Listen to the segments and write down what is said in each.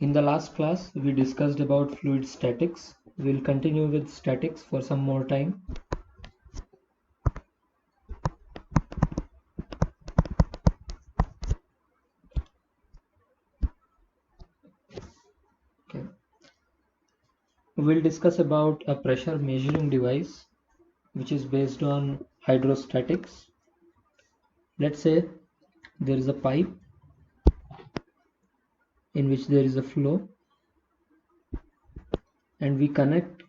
In the last class, we discussed about fluid statics. We'll continue with statics for some more time. Okay. We'll discuss about a pressure measuring device which is based on hydrostatics. Let's say there is a pipe in which there is a flow, and we connect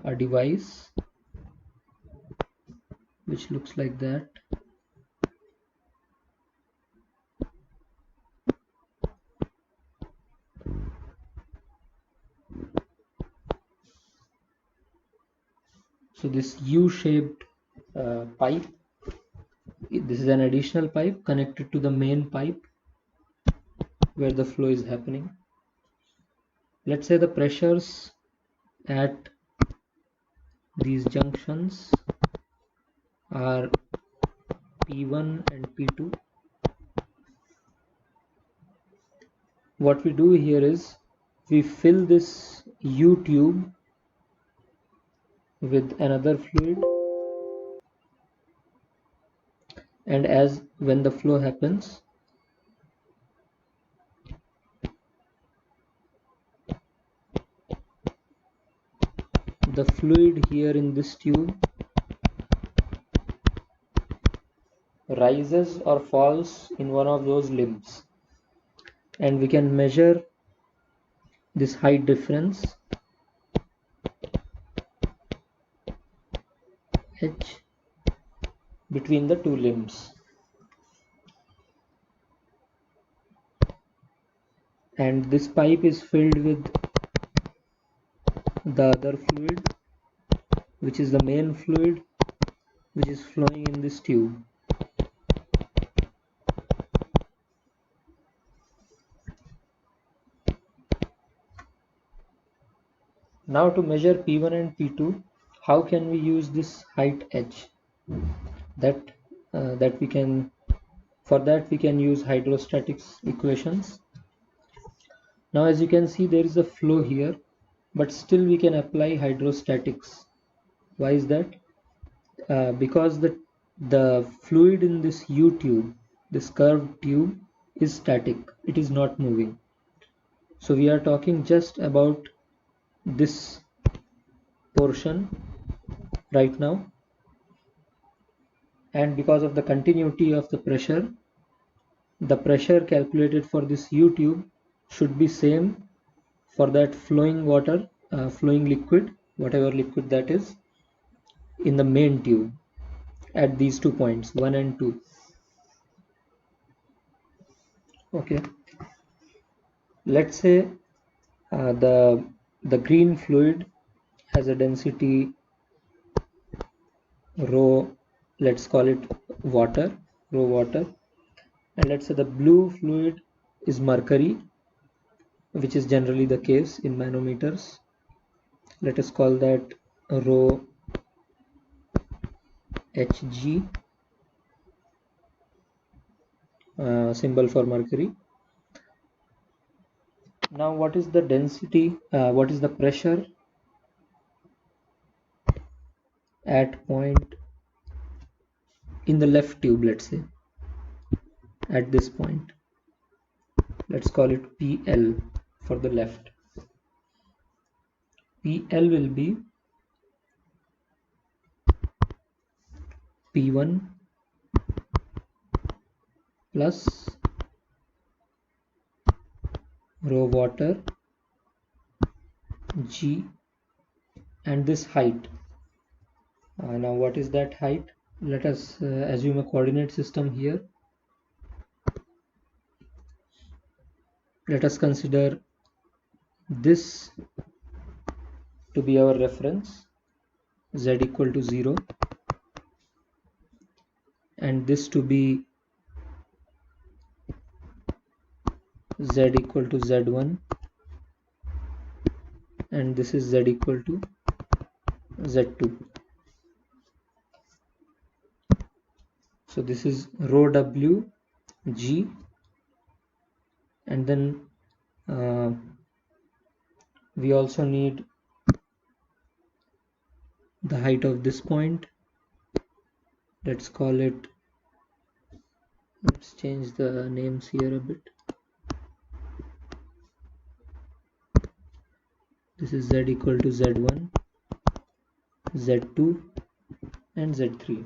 a device which looks like that. So this U-shaped pipe, this is an additional pipe connected to the main pipe where the flow is happening. Let's say the pressures at these junctions are P1 and P2. What we do here is we fill this U tube with another fluid, and as when the flow happens, the fluid here in this tube rises or falls in one of those limbs, and we can measure this height difference h between the two limbs. And this pipe is filled with the other fluid, which is the main fluid which is flowing in this tube. Now to measure P1 and P2, how can we use this height h? That we can, for that we can use hydrostatics equations. Now as you can see, there is a flow here, but still we can apply hydrostatics. Why is that? Because the fluid in this U tube, this curved tube, is static. It is not moving. So we are talking just about this portion right now, and because of the continuity of the pressure calculated for this U tube should be same for that flowing water, flowing liquid, whatever liquid that is, in the main tube at these 2 points, 1 and 2. Okay, let's say the green fluid has a density rho, let's call it rho water, and let's say the blue fluid is mercury, which is generally the case in manometers. Let us call that rho Hg, symbol for mercury. Now what is the density, what is the pressure at point in the left tube, let's say at this point, let's call it PL for the left. PL will be P1 plus rho water G and this height. Now what is that height? Let us assume a coordinate system here. Let us consider this to be our reference, z equal to 0, and this to be z equal to z1, and this is z equal to z2. So this is rho w G, and then We also need the height of this point. Let's call it, let's change the names here a bit. This is z equal to z1, z2 and z3.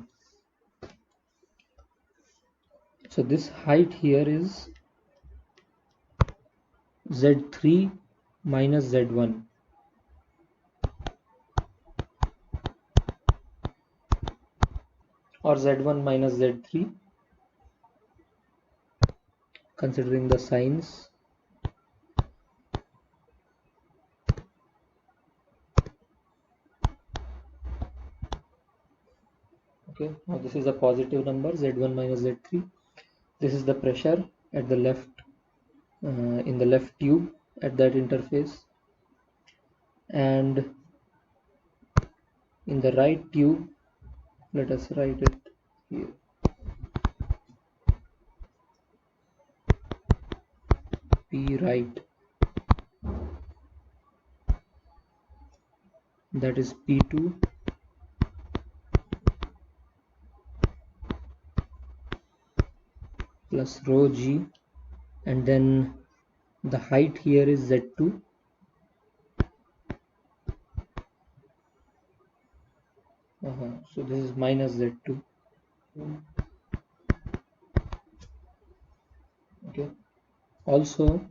So this height here is z3 minus z1, or z1 minus z3, considering the signs. Okay, now this is a positive number, z1 minus z3. This is the pressure at the left, in the left tube at that interface, and in the right tube, let us write it here, P right, that is P2 plus rho g, and then the height here is z2, so this is minus z2. Okay, also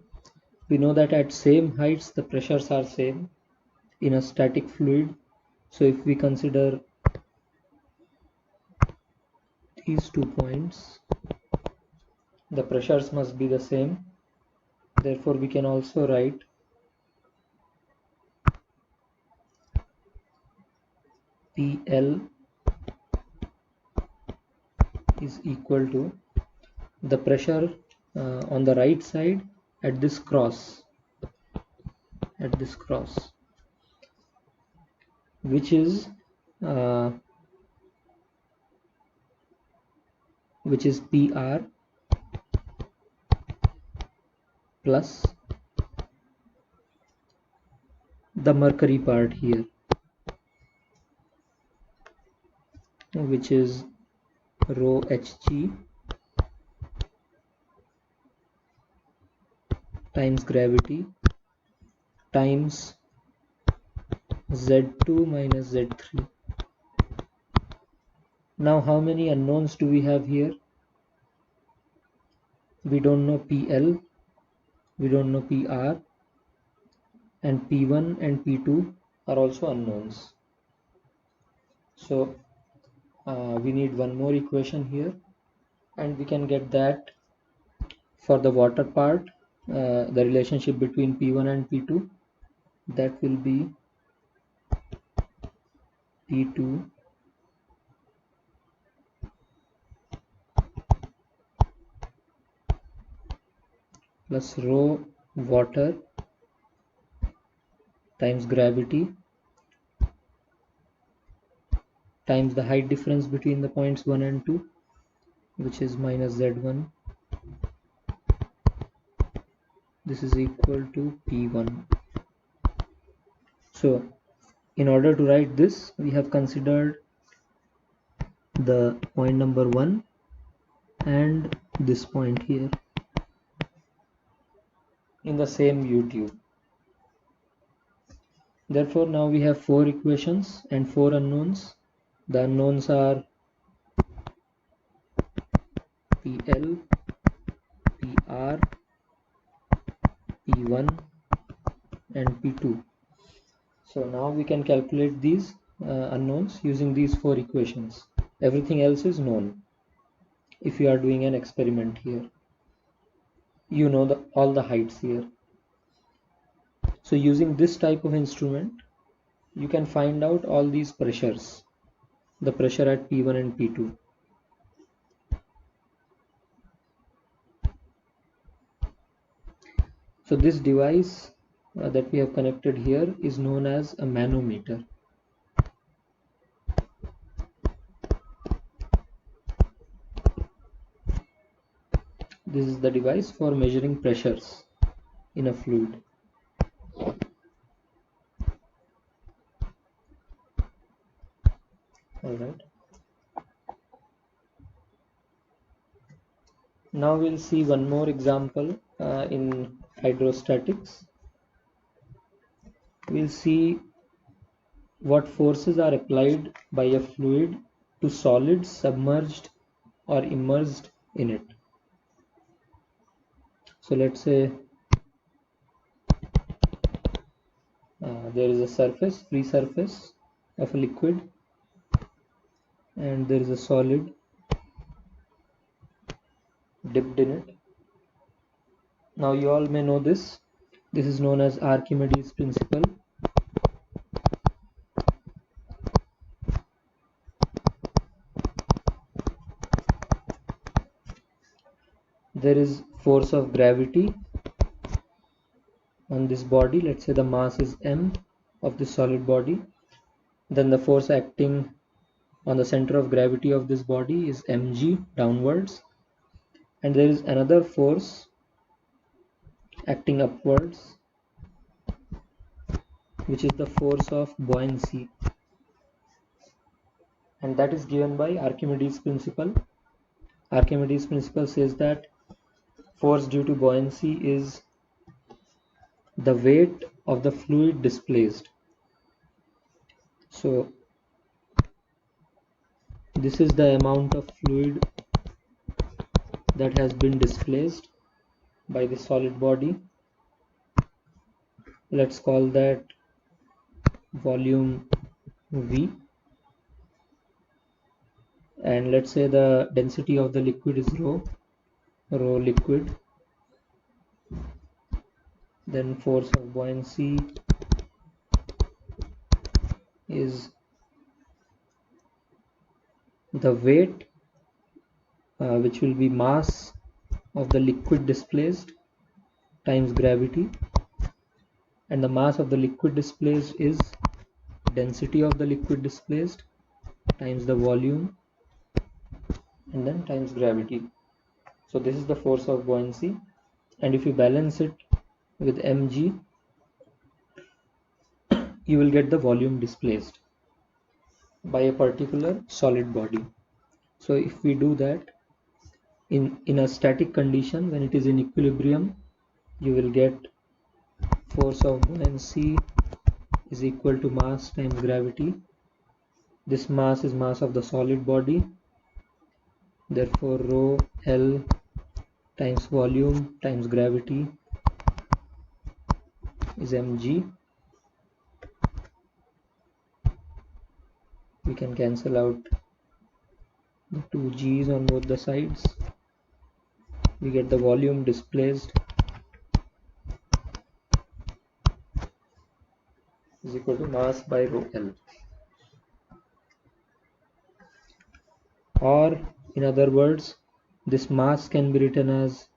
we know that at same heights the pressures are same in a static fluid. So if we consider these 2 points, the pressures must be the same. Therefore we can also write PL is equal to the pressure on the right side at this cross, which is PR plus the mercury part here, which is rho Hg times gravity times Z2 minus Z3. Now how many unknowns do we have here? We don't know PL, we don't know PR, and P1 and P2 are also unknowns. So we need one more equation here, and we can get that for the water part, the relationship between P1 and P2, that will be P2 plus rho water times gravity times the height difference between the points 1 and 2, which is minus Z1. This is equal to P1. So in order to write this, we have considered the point number 1 and this point here in the same U-tube. Therefore now we have 4 equations and 4 unknowns. The unknowns are PL, PR, P1 and P2. So now we can calculate these unknowns using these 4 equations. Everything else is known. If you are doing an experiment here, you know all the heights here. So using this type of instrument, you can find out all these pressures, the pressure at P1 and P2. So this device that we have connected here is known as a manometer. This is the device for measuring pressures. in a fluid. Alright. Now we'll see one more example in hydrostatics. We'll see what forces are applied by a fluid to solids submerged or immersed in it. So let's say there is a surface, free surface of a liquid, and there is a solid dipped in it. Now you all may know this. This is known as Archimedes' principle. There is force of gravity on this body. Let's say the mass is m of this solid body. Then the force acting on the center of gravity of this body is mg downwards. And there is another force acting upwards, which is the force of buoyancy, and that is given by Archimedes' principle. Archimedes' principle says that force due to buoyancy is the weight of the fluid displaced. So this is the amount of fluid that has been displaced by the solid body. Let's call that volume V, and let's say the density of the liquid is rho liquid. Then force of buoyancy is the weight which will be mass of the liquid displaced times gravity, and the mass of the liquid displaced is density of the liquid displaced times the volume and then times gravity. So this is the force of buoyancy, and if you balance it with mg, you will get the volume displaced by a particular solid body. So if we do that in a static condition, when it is in equilibrium, you will get force of buoyancy is equal to mass times gravity. This mass is mass of the solid body, therefore rho L times volume times gravity is mg. We can cancel out the two g's on both the sides. We get the volume displaced is equal to mass by rho L. Or in other words, this mass can be written as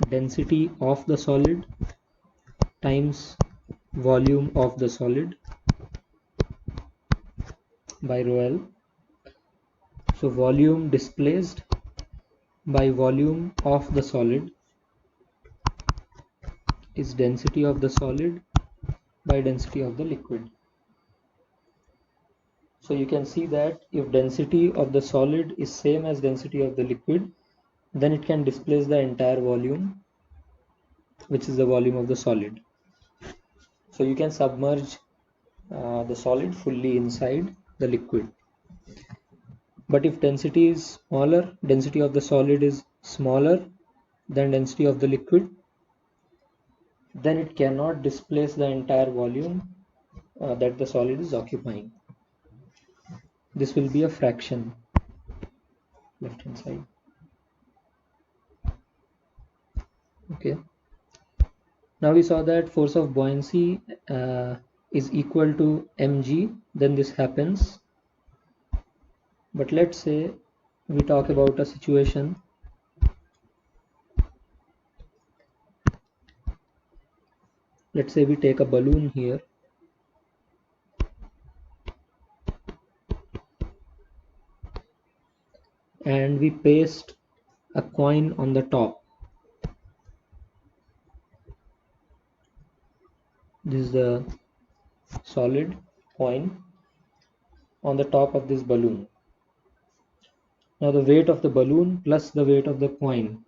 density of the solid times volume of the solid by rho L. So volume displaced by volume of the solid is density of the solid by density of the liquid. So you can see that if density of the solid is same as density of the liquid, then it can displace the entire volume, which is the volume of the solid. So you can submerge the solid fully inside the liquid. But if density is smaller, density of the solid is smaller than density of the liquid, then it cannot displace the entire volume that the solid is occupying. This will be a fraction, left hand side. Okay. Now we saw that force of buoyancy is equal to mg, then this happens. But let's say we talk about a situation let's say we take a balloon here and we paste a coin on the top. This is the solid coin on the top of this balloon. Now the weight of the balloon plus the weight of the coin.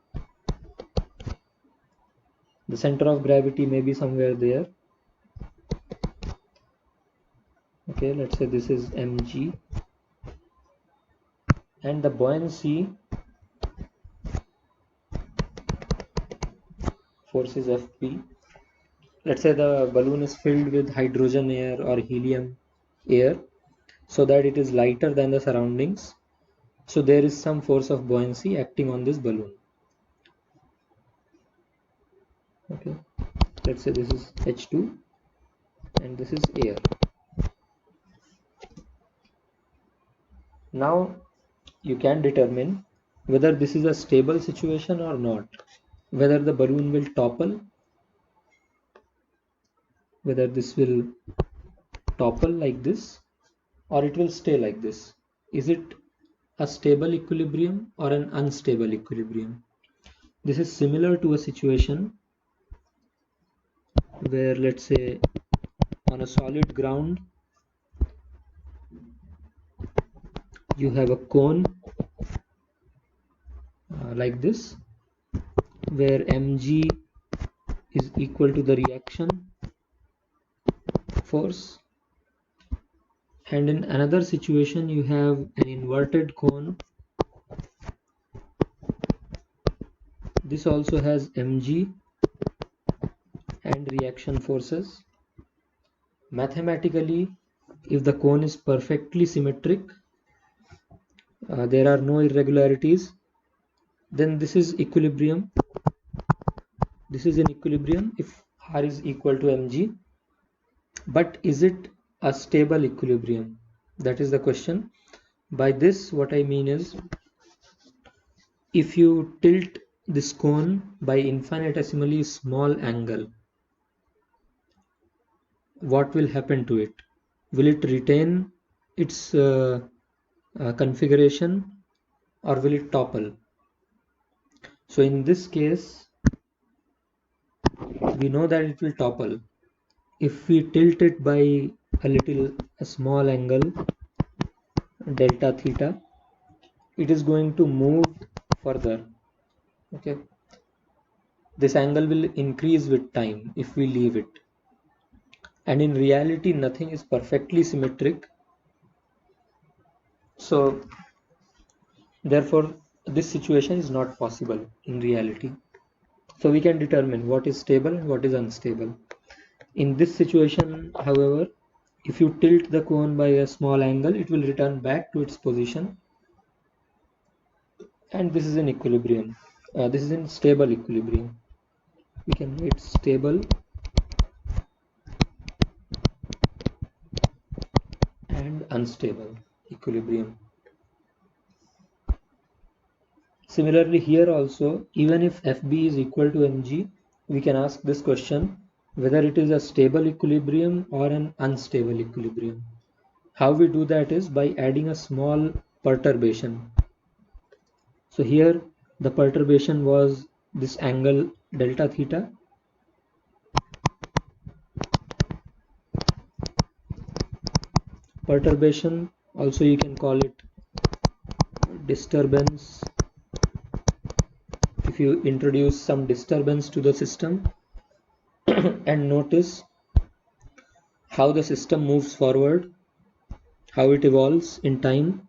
The center of gravity may be somewhere there. Okay, let's say this is mg, and the buoyancy force is Fp. Let's say the balloon is filled with hydrogen air or helium air so that it is lighter than the surroundings. So there is some force of buoyancy acting on this balloon. Okay, let's say this is H2 and this is air. Now you can determine whether this is a stable situation or not, whether the balloon will topple, whether this will topple like this or it will stay like this. Is it a stable equilibrium or an unstable equilibrium? This is similar to a situation where, let's say, on a solid ground you have a cone like this, where mg is equal to the reaction force, and in another situation you have an inverted cone. This also has mg and reaction forces. Mathematically, if the cone is perfectly symmetric, there are no irregularities, then this is equilibrium. This is in equilibrium if R is equal to mg. But is it a stable equilibrium? That is the question. By this, what I mean is, if you tilt this cone by infinitesimally small angle, what will happen to it? Will it retain its configuration or will it topple? So in this case, we know that it will topple. If we tilt it by a small angle, delta theta, it is going to move further. Okay, this angle will increase with time if we leave it, and in reality nothing is perfectly symmetric, so therefore this situation is not possible in reality. So we can determine what is stable and what is unstable. In this situation, however, if you tilt the cone by a small angle, it will return back to its position, and this is in equilibrium. This is in stable equilibrium. We can write stable and unstable equilibrium. Similarly, here also, even if Fb is equal to mg, we can ask this question whether it is a stable equilibrium or an unstable equilibrium. How we do that is by adding a small perturbation. So here the perturbation was this angle delta theta. Perturbation, also you can call it disturbance. If you introduce some disturbance to the system and notice how the system moves forward, how it evolves in time,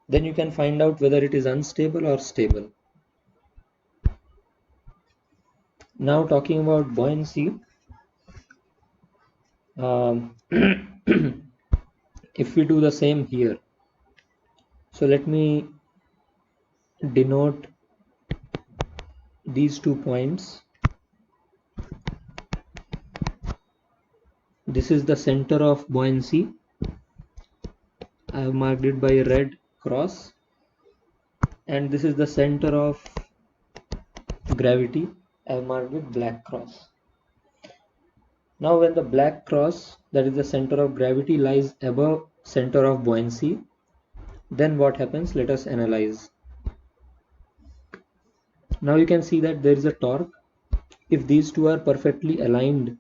then you can find out whether it is unstable or stable. Now talking about buoyancy, if we do the same here, so let me denote these 2 points. This is the center of buoyancy. I have marked it by a red cross, and this is the center of gravity. I have marked with black cross. Now when the black cross, that is the center of gravity, lies above center of buoyancy, then what happens? Let us analyze. Now you can see that there is a torque. If these two are perfectly aligned,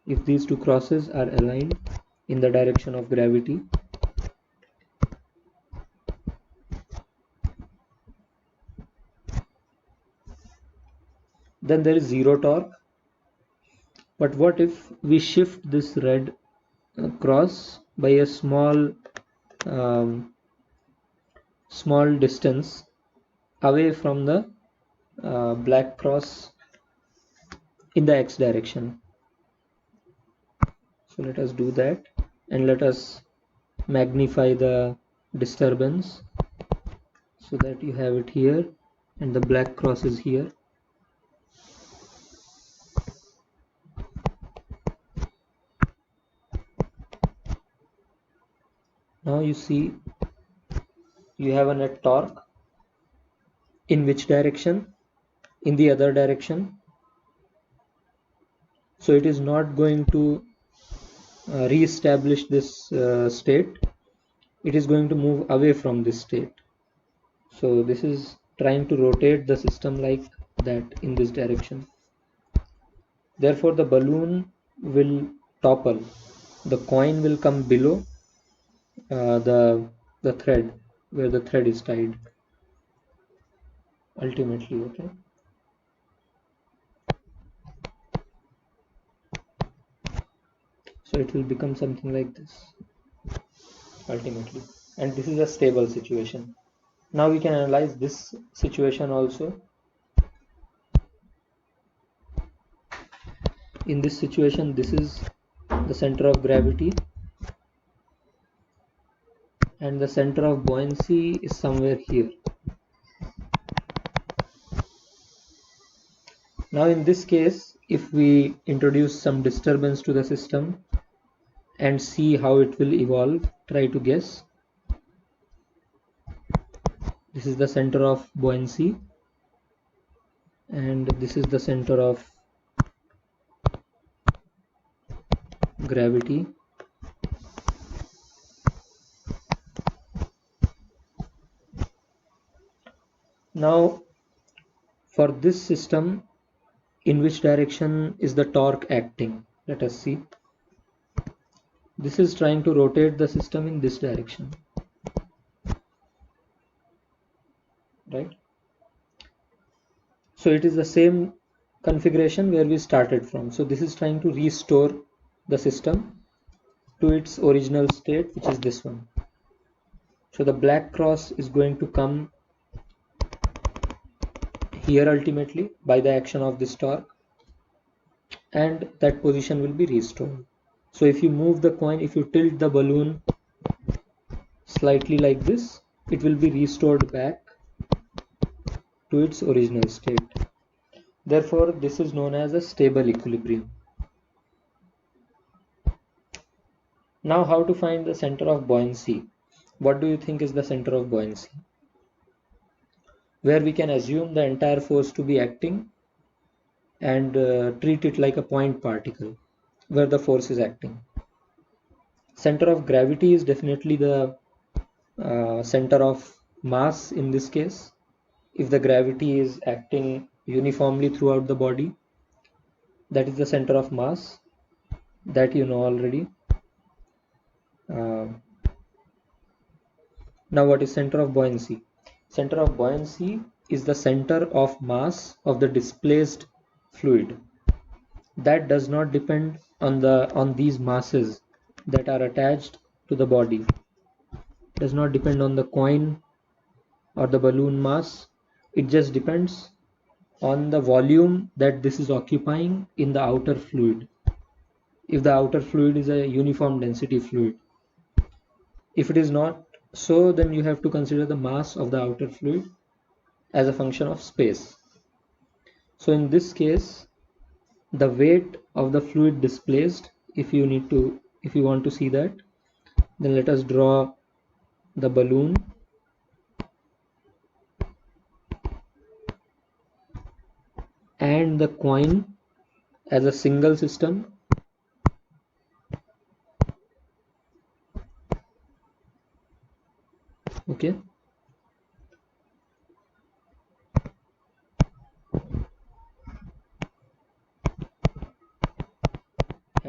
if these two crosses are aligned in the direction of gravity, then there is zero torque. But what if we shift this red cross by a small distance away from the black cross in the x direction? So let us do that, and let us magnify the disturbance so that you have it here and the black cross is here. Now you see you have a net torque. In which direction? In the other direction. So it is not going to re-establish this state. It is going to move away from this state. So this is trying to rotate the system like that in this direction. Therefore the balloon will topple. The coin will come below the thread where the thread is tied ultimately. Okay, so it will become something like this ultimately, and this is a stable situation. Now we can analyze this situation also. In this situation, this is the center of gravity and the center of buoyancy is somewhere here. Now in this case, if we introduce some disturbance to the system and see how it will evolve, try to guess. This is the center of buoyancy and this is the center of gravity. Now for this system, in which direction is the torque acting? Let us see. This is trying to rotate the system in this direction, right? So it is the same configuration where we started from. So this is trying to restore the system to its original state, which is this one. So the black cross is going to come here ultimately by the action of this torque, and that position will be restored. So if you move the coin, if you tilt the balloon slightly like this, it will be restored back to its original state. Therefore this is known as a stable equilibrium. Now how to find the center of buoyancy? What do you think is the center of buoyancy? Where we can assume the entire force to be acting and treat it like a point particle where the force is acting. Center of gravity is definitely the center of mass in this case. If the gravity is acting uniformly throughout the body, that is the center of mass, that you know already. Now what is center of buoyancy? Center of buoyancy is the center of mass of the displaced fluid. That does not depend on these masses that are attached to the body. Does not depend on the coin or the balloon mass. It just depends on the volume that this is occupying in the outer fluid. If the outer fluid is a uniform density fluid. If it is not so, then you have to consider the mass of the outer fluid as a function of space. So in this case, the weight of the fluid displaced, if you want to see that, then let us draw the balloon and the coin as a single system. Okay,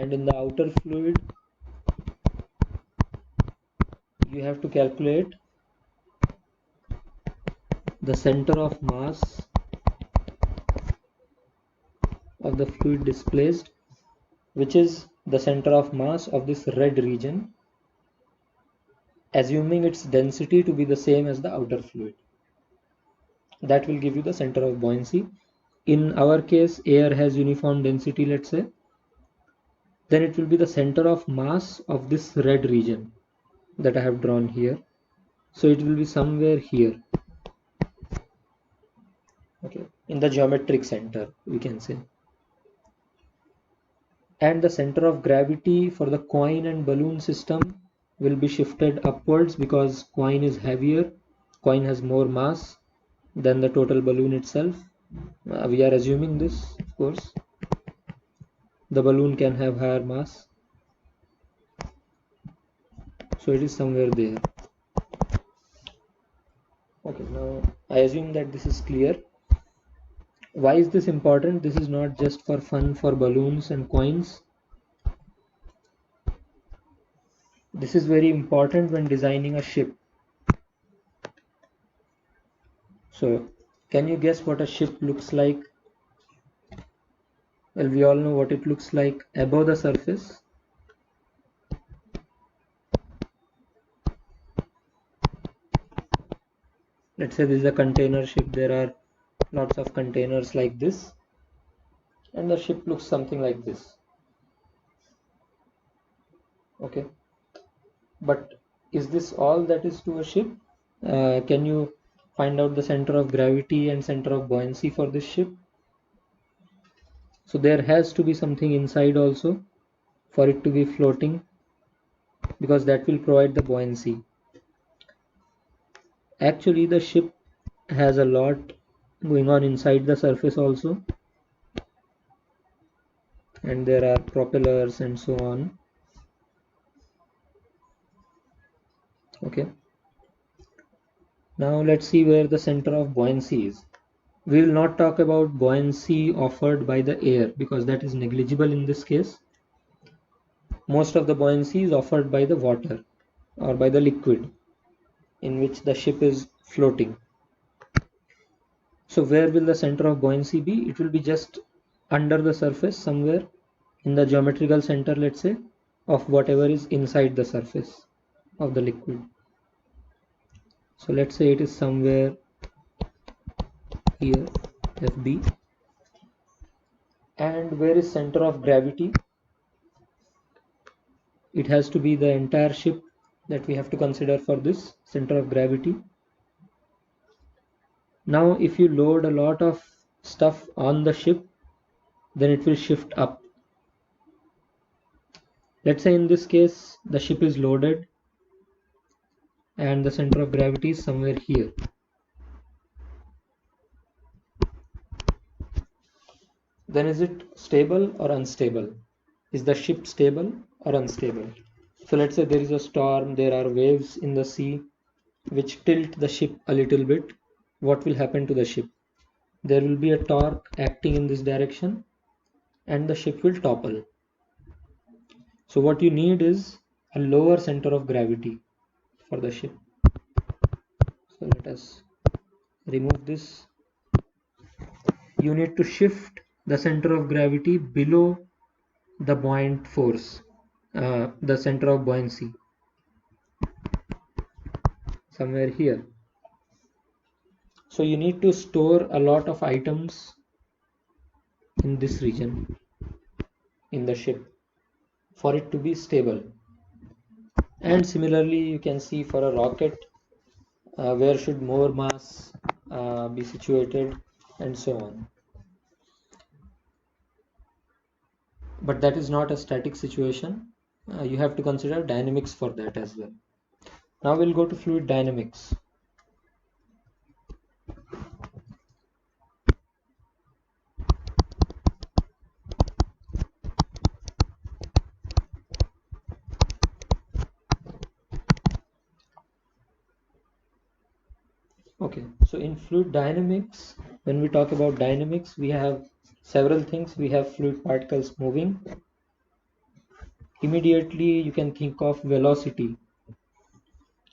and in the outer fluid you have to calculate the center of mass of the fluid displaced, which is the center of mass of this red region, assuming its density to be the same as the outer fluid. That will give you the center of buoyancy. In our case, air has uniform density, let's say. Then it will be the center of mass of this red region that I have drawn here. So it will be somewhere here. Okay, in the geometric center, we can say. And the center of gravity for the coin and balloon system will be shifted upwards because coin is heavier, coin has more mass than the total balloon itself. We are assuming this, of course. The balloon can have higher mass, so it is somewhere there. Okay, now I assume that this is clear. Why is this important? This is not just for fun for balloons and coins. This is very important when designing a ship. So, can you guess what a ship looks like? Well, we all know what it looks like above the surface. Let's say this is a container ship. There are lots of containers like this, and the ship looks something like this. Okay, but is this all that is to a ship? Can you find out the center of gravity and center of buoyancy for this ship? So there has to be something inside also for it to be floating, because that will provide the buoyancy. Actually, the ship has a lot going on inside the surface also, and there are propellers and so on. Okay, now let's see where the center of buoyancy is. We will not talk about buoyancy offered by the air because that is negligible in this case. Most of the buoyancy is offered by the water or by the liquid in which the ship is floating. So where will the center of buoyancy be? It will be just under the surface, somewhere in the geometrical center, let's say, of whatever is inside the surface of the liquid. So let's say it is somewhere here, FB. And where is center of gravity? It has to be the entire ship that we have to consider for this center of gravity. Now if you load a lot of stuff on the ship, then it will shift up. Let's say in this case the ship is loaded and the center of gravity is somewhere here. Then is it stable or unstable? Is the ship stable or unstable? So let's say there is a storm, there are waves in the sea which tilt the ship a little bit. What will happen to the ship? There will be a torque acting in this direction and the ship will topple. So what you need is a lower center of gravity for the ship. So let us remove this. You need to shift the center of gravity below the buoyant force, the center of buoyancy, somewhere here. So you need to store a lot of items in this region in the ship for it to be stable. And similarly, you can see for a rocket, where should more mass be situated and so on. But that is not a static situation. You have to consider dynamics for that as well. Now we'll go to fluid dynamics. Okay, so in fluid dynamics, when we talk about dynamics, we have several things. We have fluid particles moving, immediately you can think of velocity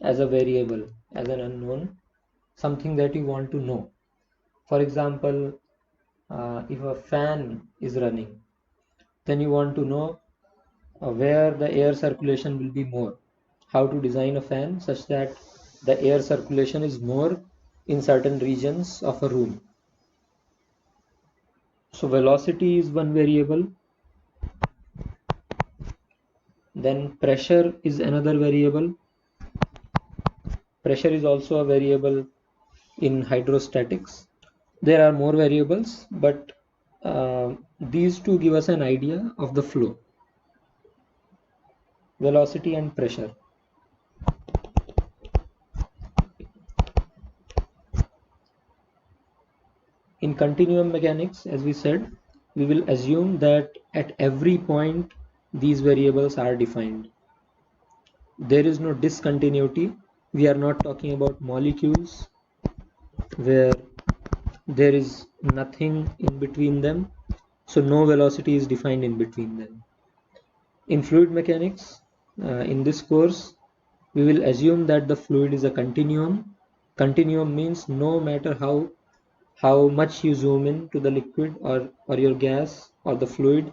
as a variable, as an unknown, something that you want to know. For example, if a fan is running, then you want to know where the air circulation will be more. How to design a fan such that the air circulation is more in certain regions of a room. So velocity is one variable. Then pressure is another variable. Pressure is also a variable in hydrostatics. There are more variables, but these two give us an idea of the flow, velocity and pressure. In continuum mechanics, as we said, we will assume that at every point these variables are defined. There is no discontinuity. We are not talking about molecules where there is nothing in between them, so no velocity is defined in between them. In fluid mechanics, in this course, we will assume that the fluid is a continuum. Continuum means no matter how much you zoom in to the liquid or your gas or the fluid,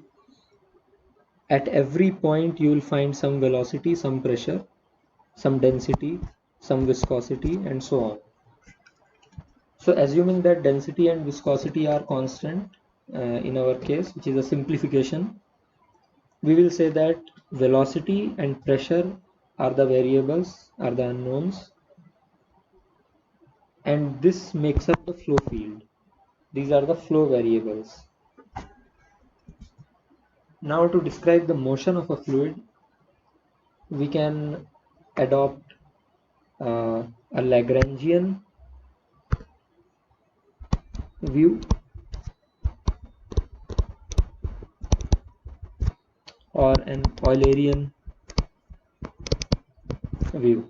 at every point you will find some velocity, some pressure, some density, some viscosity, and so on. So assuming that density and viscosity are constant in our case, which is a simplification, we will say that velocity and pressure are the variables, are the unknowns, and this makes up the flow field. These are the flow variables. Now to describe the motion of a fluid, we can adopt a Lagrangian view or an Eulerian view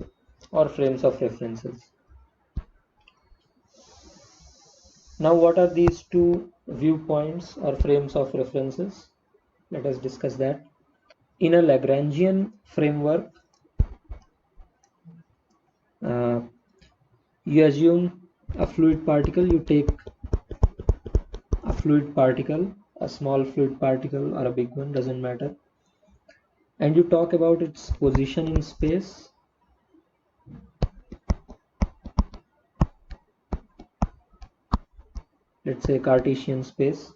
or frames of references. Now what are these two viewpoints or frames of references? Let us discuss that. In a Lagrangian framework, uh, you assume a fluid particle, you take a fluid particle, a small fluid particle or a big one, doesn't matter, and you talk about its position in space. Let's say Cartesian space,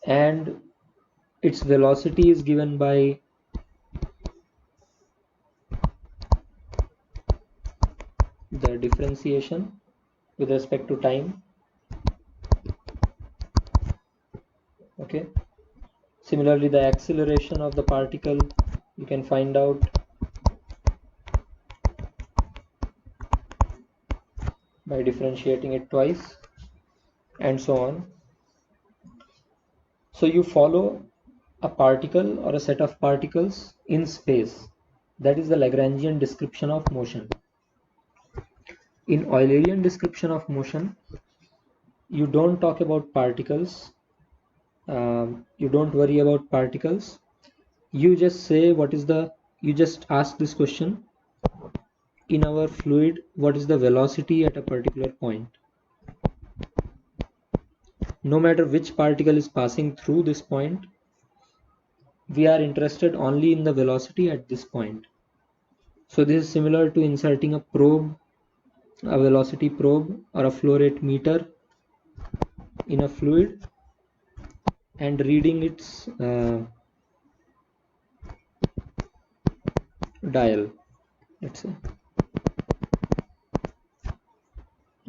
and its velocity is given by the differentiation with respect to time. Okay. Similarly, the acceleration of the particle you can find out by differentiating it twice, and so on. So you follow a particle or a set of particles in space. That is the Lagrangian description of motion. In Eulerian description of motion, you don't talk about particles. You don't worry about particles. You just say you just ask this question: in our fluid, what is the velocity at a particular point? No matter which particle is passing through this point, we are interested only in the velocity at this point. So this is similar to inserting a probe, a velocity probe or a flow rate meter in a fluid and reading its dial, let's say,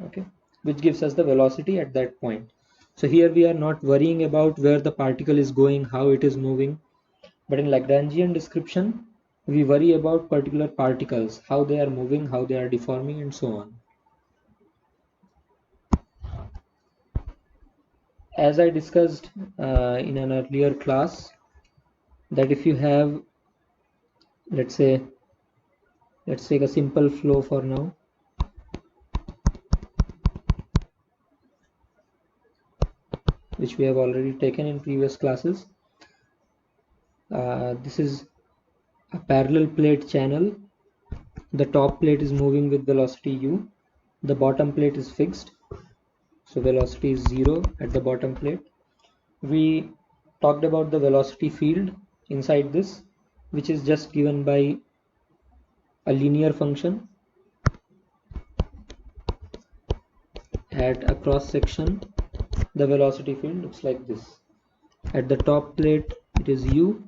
okay, which gives us the velocity at that point. So here we are not worrying about where the particle is going, how it is moving, but in Lagrangian description, we worry about particular particles, how they are moving, how they are deforming, and so on. As I discussed in an earlier class, that if you have, let's say, let's take a simple flow for now. which we have already taken in previous classes. This is a parallel plate channel. The top plate is moving with velocity u. The bottom plate is fixed, so velocity is 0 at the bottom plate. We talked about the velocity field inside this, which is just given by a linear function. At a cross section, the velocity field looks like this. At the top plate it is u,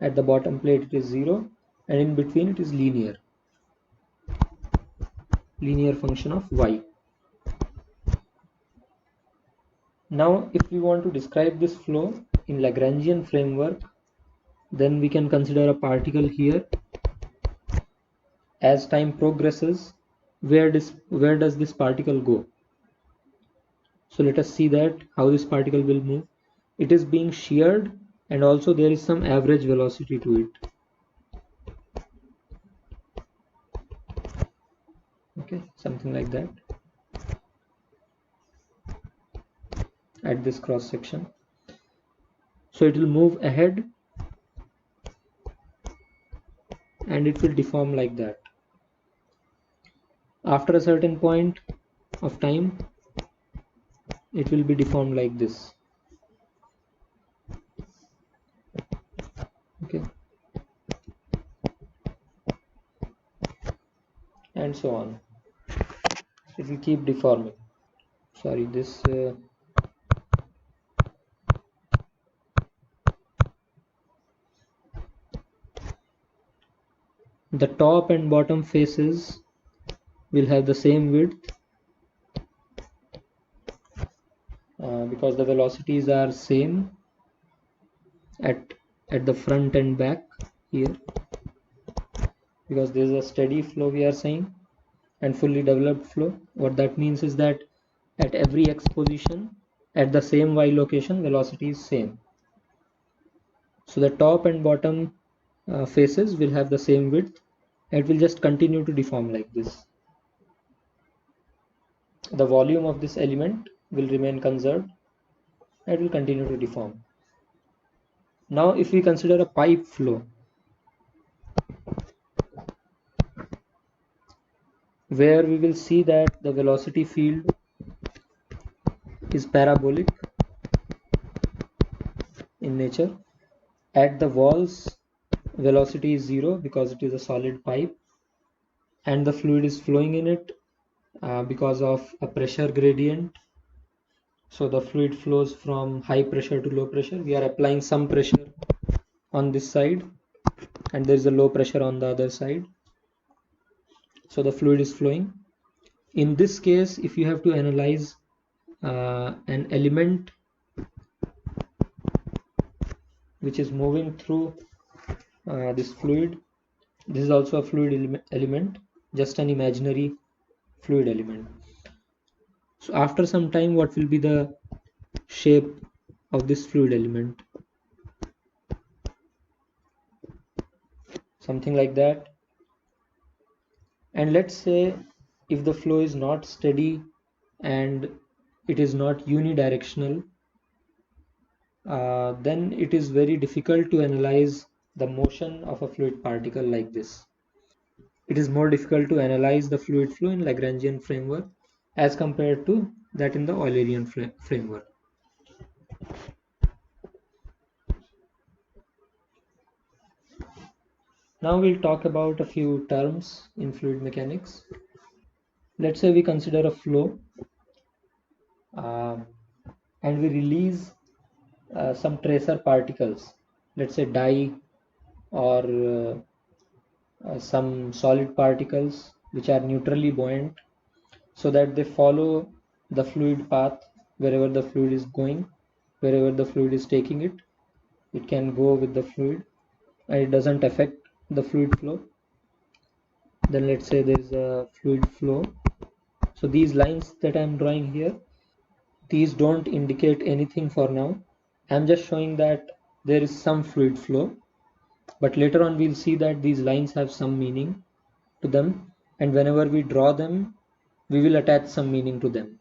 at the bottom plate it is 0, and in between it is linear function of y. Now if we want to describe this flow in Lagrangian framework, then we can consider a particle here. As time progresses, where does this particle go? So let us see that how this particle will move. It is being sheared, and also there is some average velocity to it. Okay, something like that at this cross section. So it will move ahead and it will deform like that. After a certain point of time, it will be deformed like this. Okay, and so on. It will keep deforming. Sorry, this the top and bottom faces will have the same width because the velocities are same at the front and back here, because there is a steady flow we are saying and fully developed flow. What that means is that at every x position at the same y location, velocity is same. So the top and bottom faces will have the same width, and it will just continue to deform like this. The volume of this element will remain conserved and it will continue to deform. Now if we consider a pipe flow, where we will see that the velocity field is parabolic in nature. At the walls, velocity is 0 because it is a solid pipe and the fluid is flowing in it because of a pressure gradient. So the fluid flows from high pressure to low pressure. We are applying some pressure on this side and there is a low pressure on the other side. So the fluid is flowing. In this case, if you have to analyze an element which is moving through this fluid, this is also a fluid element, just an imaginary fluid element. So after some time, what will be the shape of this fluid element? Something like that. And let's say if the flow is not steady and it is not unidirectional, then it is very difficult to analyze the motion of a fluid particle like this. It is more difficult to analyze the fluid flow in Lagrangian framework as compared to that in the Eulerian framework. Now we'll talk about a few terms in fluid mechanics. Let's say we consider a flow and we release some tracer particles, let's say dye or some solid particles which are neutrally buoyant, so that they follow the fluid path wherever the fluid is going, wherever the fluid is taking it. It can go with the fluid and it doesn't affect the fluid flow. Then let's say there is a fluid flow. So these lines that I'm drawing here, these don't indicate anything for now. I'm just showing that there is some fluid flow, but later on we'll see that these lines have some meaning to them, and whenever we draw them, we will attach some meaning to them.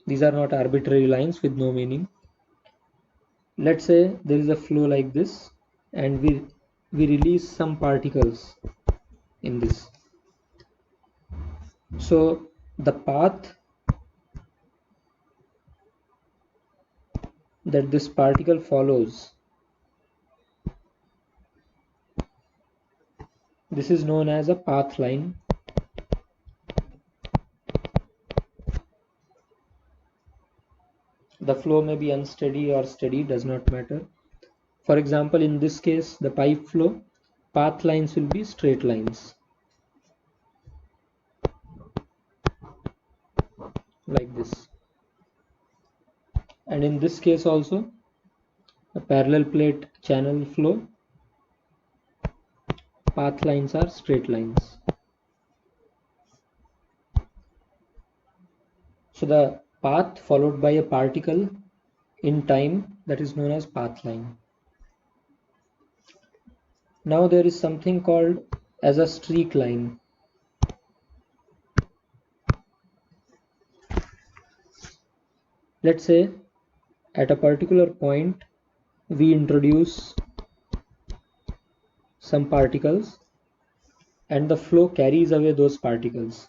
These are not arbitrary lines with no meaning. Let's say there is a flow like this, and we release some particles in this. So the path that this particle follows, this is known as a path line. The flow may be unsteady or steady, does not matter. For example, in this case, the pipe flow, path lines will be straight lines like this. And in this case also, a parallel plate channel flow, path lines are straight lines. So the path followed by a particle in time, that is known as path line. Now there is something called as a streak line. Let's say at a particular point we introduce some particles and the flow carries away those particles.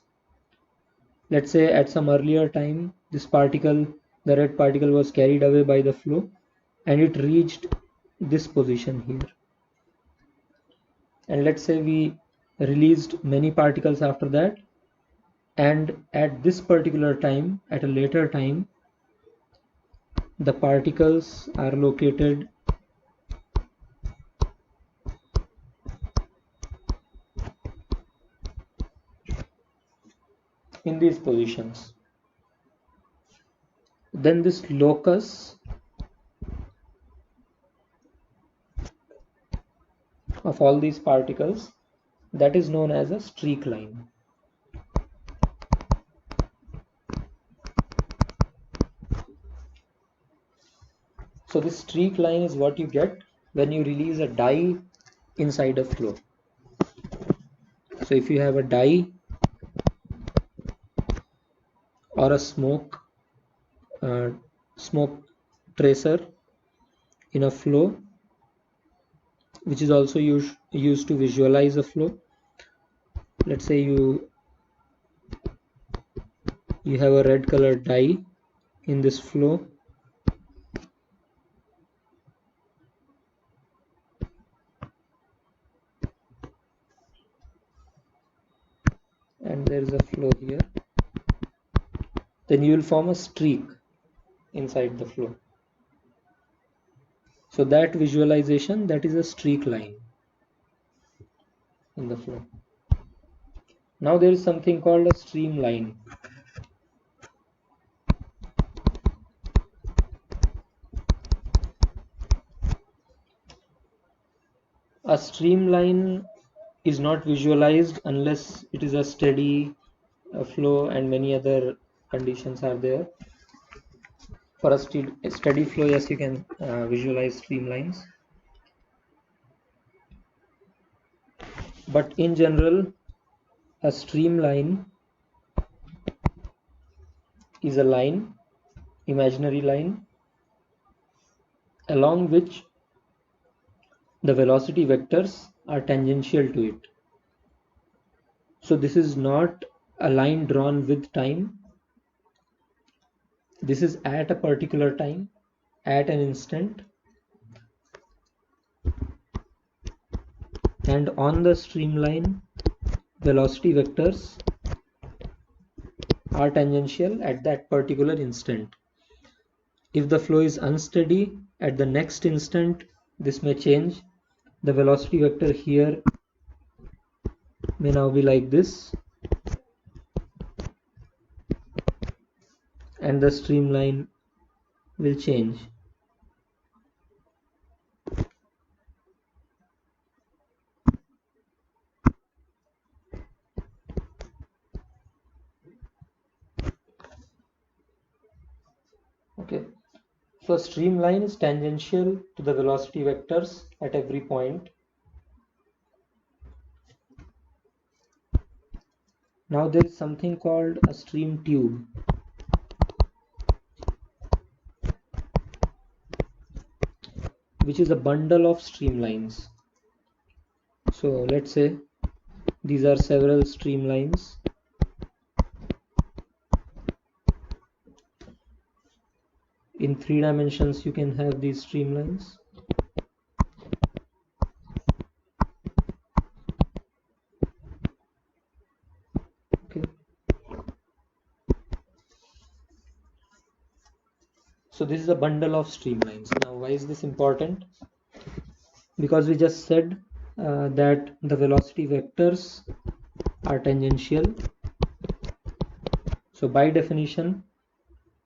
Let's say at some earlier time this particle, the red particle, was carried away by the flow and it reached this position here. And let's say we released many particles after that, and at this particular time, at a later time, the particles are located in these positions. Then this locus of all these particles, that is known as a streak line. So this streak line is what you get when you release a dye inside a flow. So if you have a dye or a smoke tracer in a flow, which is also used to visualize a flow. Let's say you have a red colored dye in this flow, and there is a flow here, then you will form a streak inside the flow. So that visualization, that is a streak line in the flow. Now there is something called a streamline. A streamline is not visualized unless it is a steady flow, and many other conditions are there. For a steady flow, yes, you can visualize streamlines. But in general, a streamline is a line, imaginary line, along which the velocity vectors are tangential to it. So this is not a line drawn with time. This is at a particular time, at an instant, and on the streamline, velocity vectors are tangential at that particular instant. If the flow is unsteady, at the next instant this may change. The velocity vector here may now be like this, and the streamline will change. Okay, so a streamline is tangential to the velocity vectors at every point. Now there is something called a stream tube. which is a bundle of streamlines. So let's say these are several streamlines. In 3 dimensions you can have these streamlines. Okay. So this is a bundle of streamlines. Now why is this important? Because we just said that the velocity vectors are tangential. So by definition,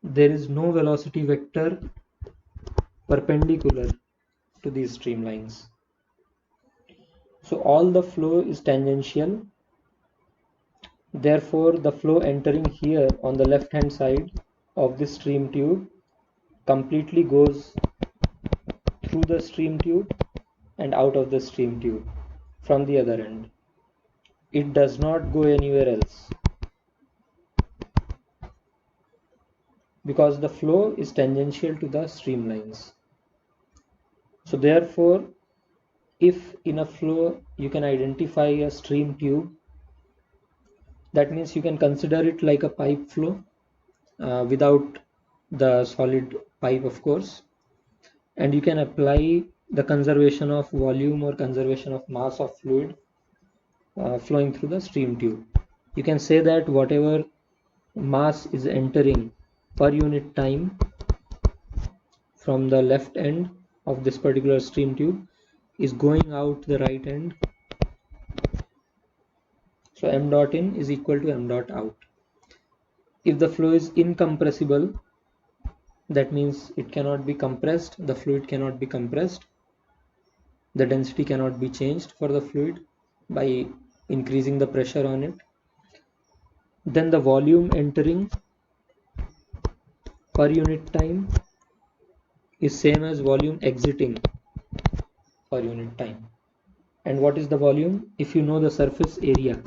there is no velocity vector perpendicular to these streamlines. So all the flow is tangential. Therefore, the flow entering here on the left hand side of this stream tube completely goes through the stream tube and out of the stream tube from the other end. It does not go anywhere else because the flow is tangential to the streamlines. So therefore, if in a flow you can identify a stream tube, that means you can consider it like a pipe flow without the solid pipe, of course, and you can apply the conservation of volume or conservation of mass of fluid flowing through the stream tube. You can say that whatever mass is entering per unit time from the left end of this particular stream tube is going out the right end. So m dot in is equal to m dot out. If the flow is incompressible, that means it cannot be compressed, the fluid cannot be compressed, the density cannot be changed for the fluid by increasing the pressure on it, then the volume entering per unit time is same as volume exiting per unit time. And what is the volume? If you know the surface area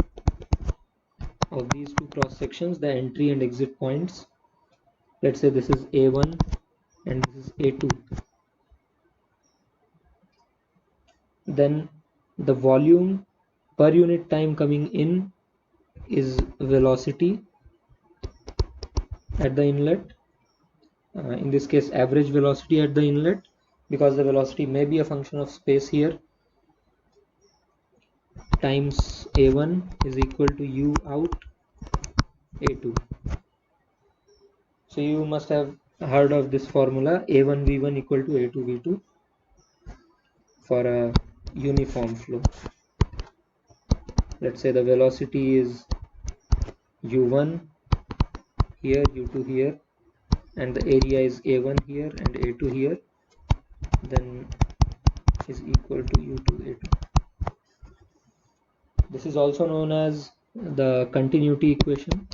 of these two cross sections, the entry and exit points, let's say this is A1 and this is A2, then the volume per unit time coming in is velocity at the inlet, in this case average velocity at the inlet, because the velocity may be a function of space here, times A1 is equal to U out A2. So you must have heard of this formula, A1 V1 equal to A2 V2 for a uniform flow. Let's say the velocity is U1 here, U2 here, and the area is A1 here and A2 here, then is equal to U2 A2. This is also known as the continuity equation.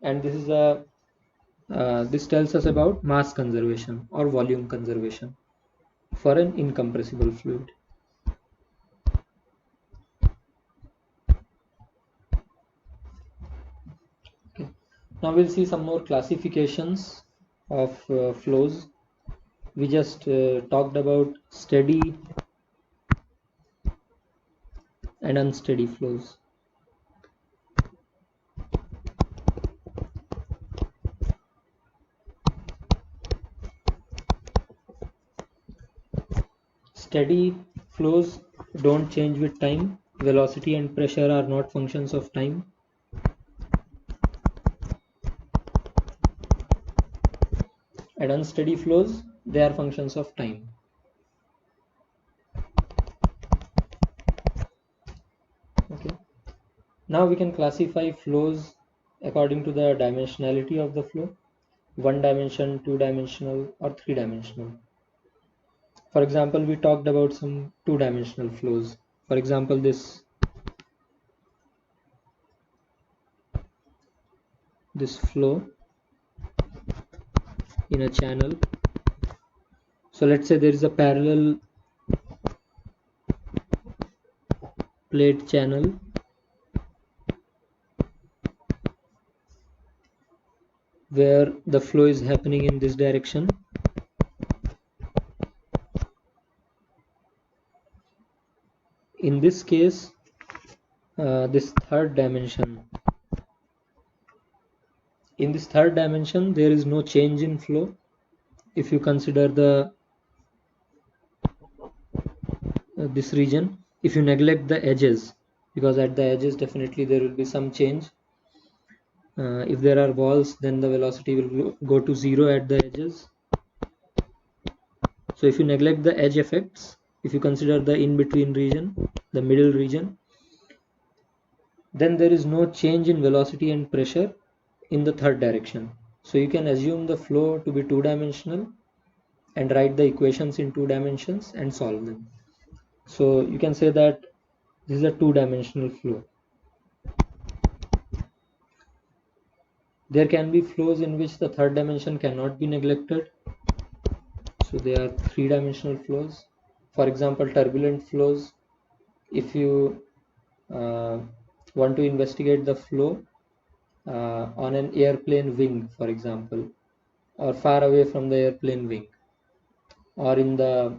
And this is this tells us about mass conservation or volume conservation for an incompressible fluid. Okay. Now we'll see some more classifications of flows. We just talked about steady and unsteady flows. Steady flows don't change with time. Velocity and pressure are not functions of time. And unsteady flows, they are functions of time. Okay. Now we can classify flows according to the dimensionality of the flow, 1 dimension, 2 dimensional or 3 dimensional. For example, we talked about some 2 dimensional flows. For example, this flow in a channel. So let's say there is a parallel plate channel where the flow is happening in this direction. In this case, this third dimension, in this third dimension there is no change in flow. If you consider the this region, if you neglect the edges, because at the edges definitely there will be some change. If there are walls, then the velocity will go to 0 at the edges. So if you neglect the edge effects, if you consider the in-between region, the middle region, then there is no change in velocity and pressure in the third direction. So you can assume the flow to be two-dimensional and write the equations in 2 dimensions and solve them. So you can say that this is a two-dimensional flow. There can be flows in which the third dimension cannot be neglected. So they are three-dimensional flows. For example, turbulent flows. If you want to investigate the flow on an airplane wing, for example, or far away from the airplane wing, or in the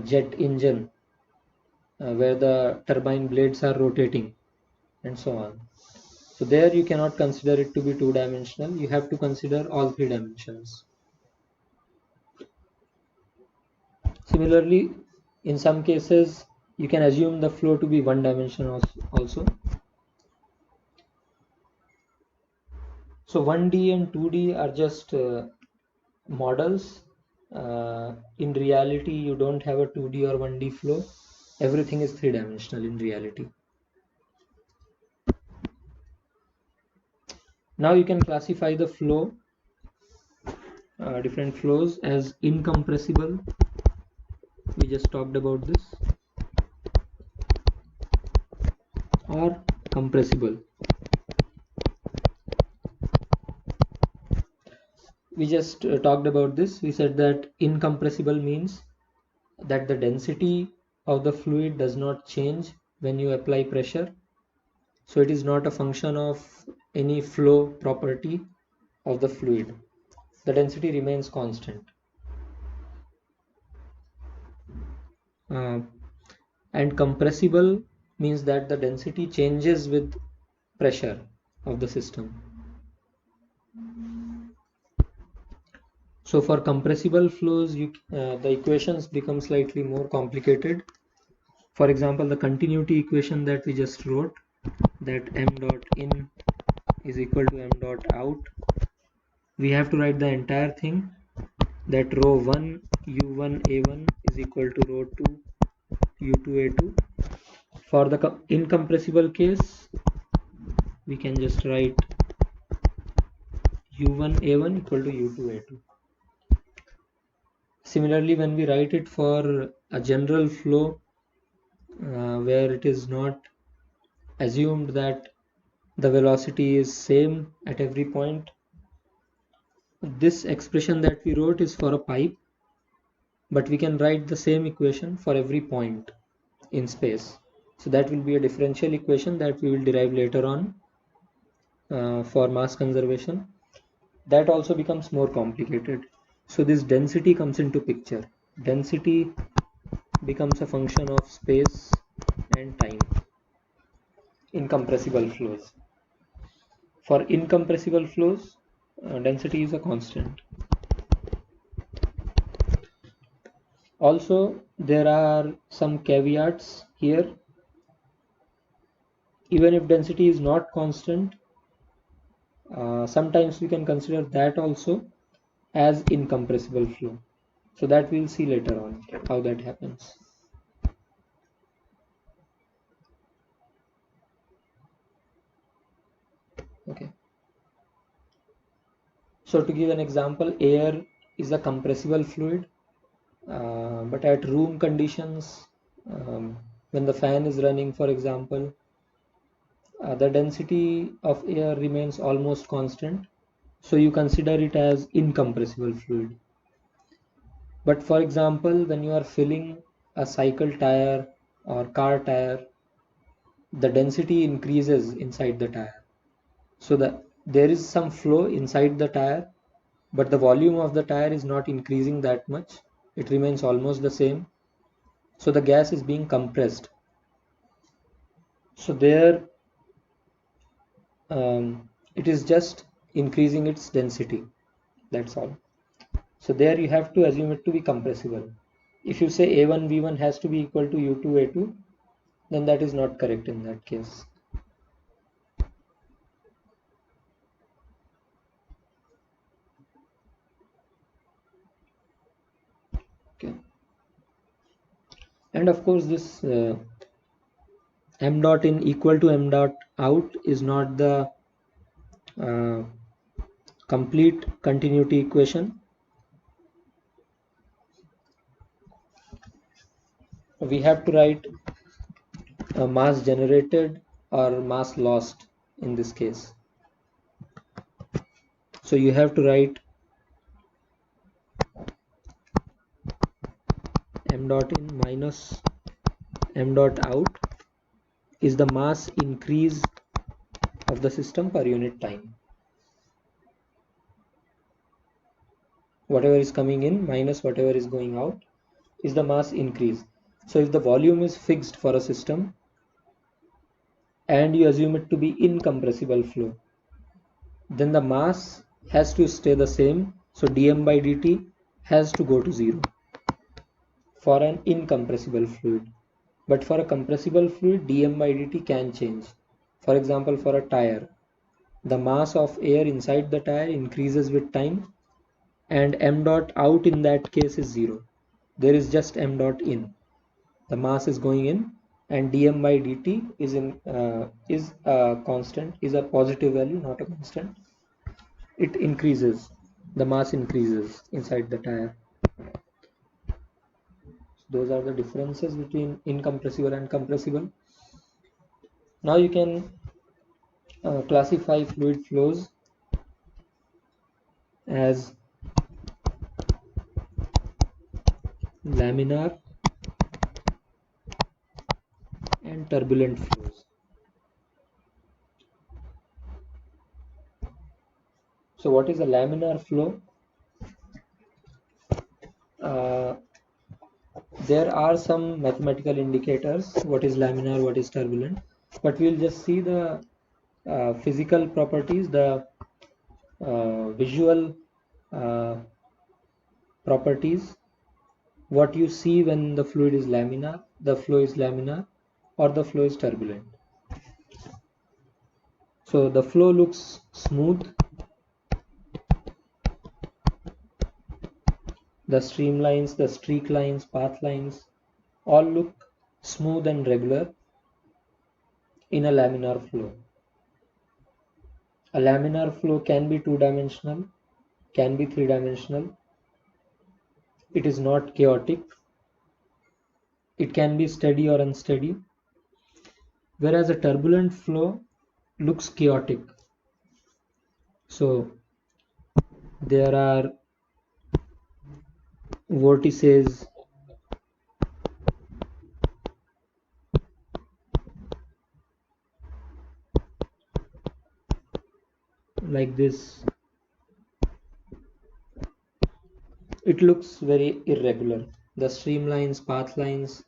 jet engine where the turbine blades are rotating, and so on. So there you cannot consider it to be two-dimensional. You have to consider all three dimensions. Similarly, in some cases, you can assume the flow to be one dimensional also. So 1D and 2D are just models. In reality, you don't have a 2D or 1D flow. Everything is three-dimensional in reality. Now you can classify the flow, different flows, as incompressible. We just talked about this. Or compressible. We just talked about this. We said that incompressible means that the density of the fluid does not change when you apply pressure. So it is not a function of any flow property of the fluid. The density remains constant. And compressible means that the density changes with pressure of the system. So for compressible flows, the equations become slightly more complicated. For example, the continuity equation that we just wrote, that m dot in is equal to m dot out, we have to write the entire thing, that rho 1 u1 a1 is equal to rho 2 u2 a2. For the incompressible case, we can just write u1 a1 equal to u2 a2. Similarly, when we write it for a general flow where it is not assumed that the velocity is same at every point, this expression that we wrote is for a pipe, but we can write the same equation for every point in space. So that will be a differential equation that we will derive later on for mass conservation. That also becomes more complicated. So this density comes into picture. Density becomes a function of space and time in compressible flows. For incompressible flows, density is a constant. Also, there are some caveats here. Even if density is not constant, sometimes we can consider that also as incompressible flow. So that we'll see later on how that happens. Okay. So to give an example, air is a compressible fluid, but at room conditions, when the fan is running, for example, the density of air remains almost constant. So you consider it as incompressible fluid. But for example, when you are filling a cycle tire or car tire, the density increases inside the tire. So the there is some flow inside the tire, but the volume of the tire is not increasing that much. It remains almost the same. So the gas is being compressed. So there it is just increasing its density. That's all. So there you have to assume it to be compressible. If you say A1 V1 has to be equal to U2 A2, then that is not correct in that case. Okay. And of course this m dot in equal to m dot out is not the uh, complete continuity equation. We have to write mass generated or mass lost in this case. So you have to write m dot in minus m dot out is the mass increase of the system per unit time. Whatever is coming in minus whatever is going out is the mass increase. So if the volume is fixed for a system and you assume it to be incompressible flow, then the mass has to stay the same. So dm by dt has to go to 0 for an incompressible fluid. But for a compressible fluid, dm by dt can change. For example, for a tire, the mass of air inside the tire increases with time, and m dot out in that case is 0. There is just m dot in. The mass is going in, and dm by dt is a constant, is a positive value, not a constant. It increases. The mass increases inside the tire. Those are the differences between incompressible and compressible. Now you can classify fluid flows as laminar and turbulent flows. So what is a laminar flow? Uh, there are some mathematical indicators what is laminar, what is turbulent, but we'll just see the physical properties, the visual uh, properties, what you see when the fluid is laminar, the flow is laminar, or the flow is turbulent. So the flow looks smooth, the streamlines, the streak lines, path lines all look smooth and regular in a laminar flow. A laminar flow can be two-dimensional, can be three-dimensional. It is not chaotic. It can be steady or unsteady. Whereas a turbulent flow looks chaotic. So there are vortices, like this. It looks very irregular. The streamlines, path lines,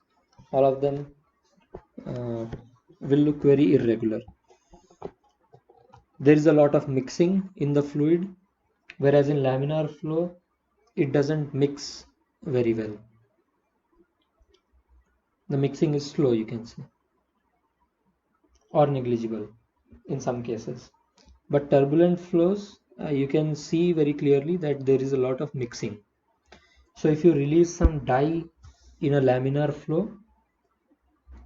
all of them will look very irregular. There is a lot of mixing in the fluid, whereas in laminar flow it doesn't mix very well. The mixing is slow, you can say, or negligible in some cases. But turbulent flows, you can see very clearly that there is a lot of mixing. So if you release some dye in a laminar flow,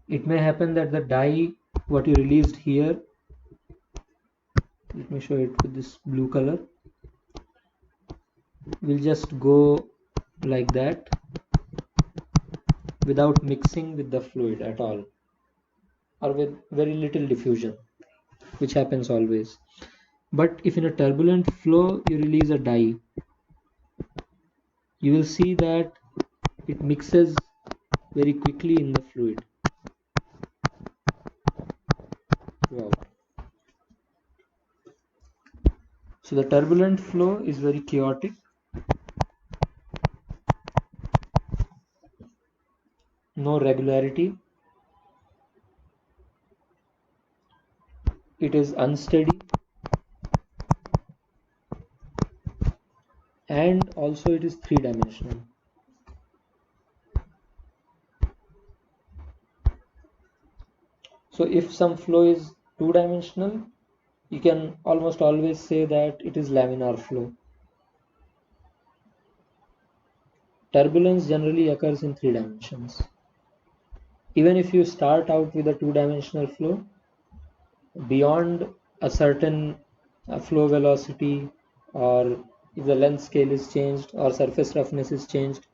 it may happen that the dye what you released here, let me show it with this blue color, will just go like that without mixing with the fluid at all, or with very little diffusion, which happens always. But if in a turbulent flow you release a dye, you will see that it mixes very quickly in the fluid throughout. So the turbulent flow is very chaotic, no regularity, it is unsteady, and also it is three-dimensional. So if some flow is two-dimensional, you can almost always say that it is laminar flow. Turbulence generally occurs in three dimensions. Even if you start out with a two-dimensional flow, beyond a certain flow velocity, or if the length scale is changed or surface roughness is changed,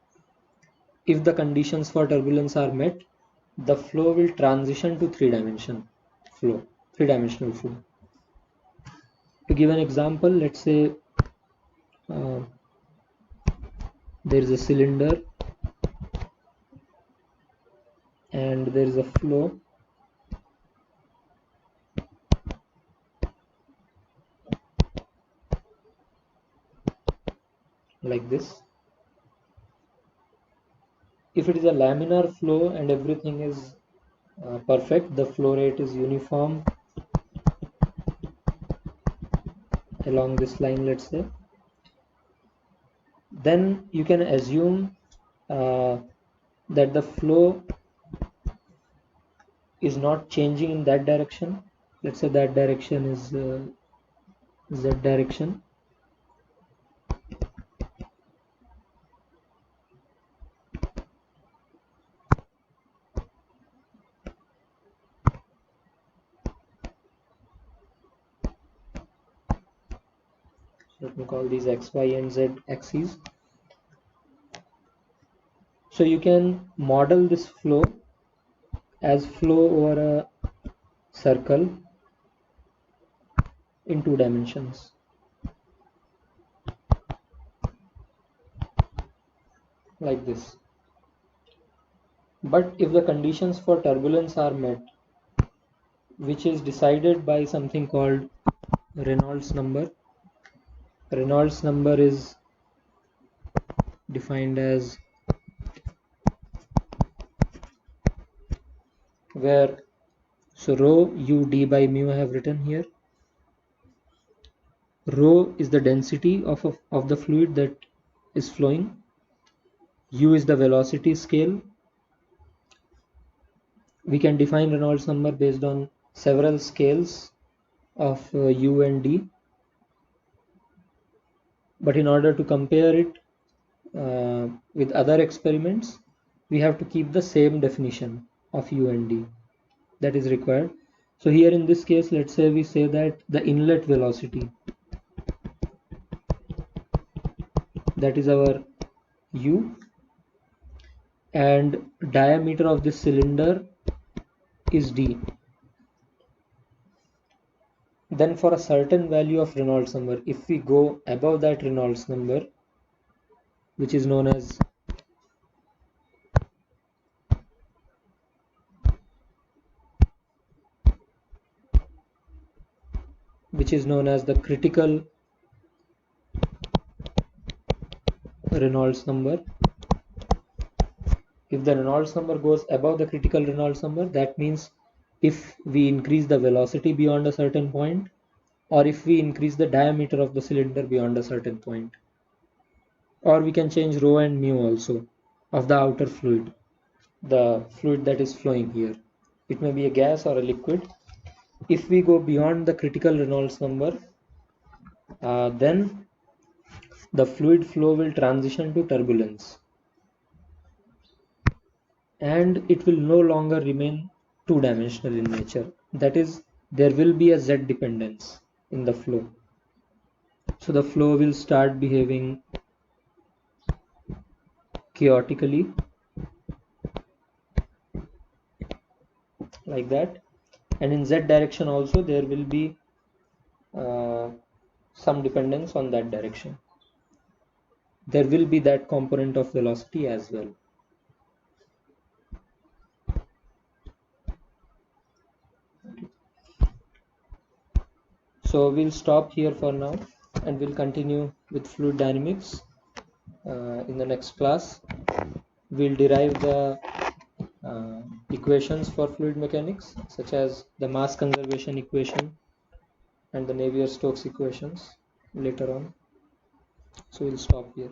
if the conditions for turbulence are met, the flow will transition to three-dimensional flow. To give an example, let's say uh, there is a cylinder and there is a flow like this. If it is a laminar flow and everything is perfect, the flow rate is uniform along this line, let's say, then you can assume uh, that the flow is not changing in that direction. Let's say that direction is z direction. Let me call these x, y, and z axes. So you can model this flow as flow over a circle in two dimensions. Like this. But if the conditions for turbulence are met, which is decided by something called Reynolds number. Reynolds number is defined as where, so rho u d by mu I have written here. Rho is the density of the fluid that is flowing. U is the velocity scale. We can define Reynolds number based on several scales of u and d. But in order to compare it with other experiments, we have to keep the same definition of u and d that is required. So here in this case, let's say we say that the inlet velocity, that is our u, and diameter of this cylinder is d. Then for a certain value of Reynolds number, if we go above that Reynolds number, which is known as the critical Reynolds number. If the Reynolds number goes above the critical Reynolds number, that means if we increase the velocity beyond a certain point, or if we increase the diameter of the cylinder beyond a certain point, or we can change rho and mu also of the outer fluid, the fluid that is flowing here. It may be a gas or a liquid. If we go beyond the critical Reynolds number, then the fluid flow will transition to turbulence, and it will no longer remain two-dimensional in nature. That is, there will be a z dependence in the flow. So the flow will start behaving chaotically like that, and in z direction also there will be some dependence on that direction. There will be that component of velocity as well. So we'll stop here for now and we'll continue with fluid dynamics in the next class. We'll derive the equations for fluid mechanics, such as the mass conservation equation and the Navier-Stokes equations later on. So we'll stop here.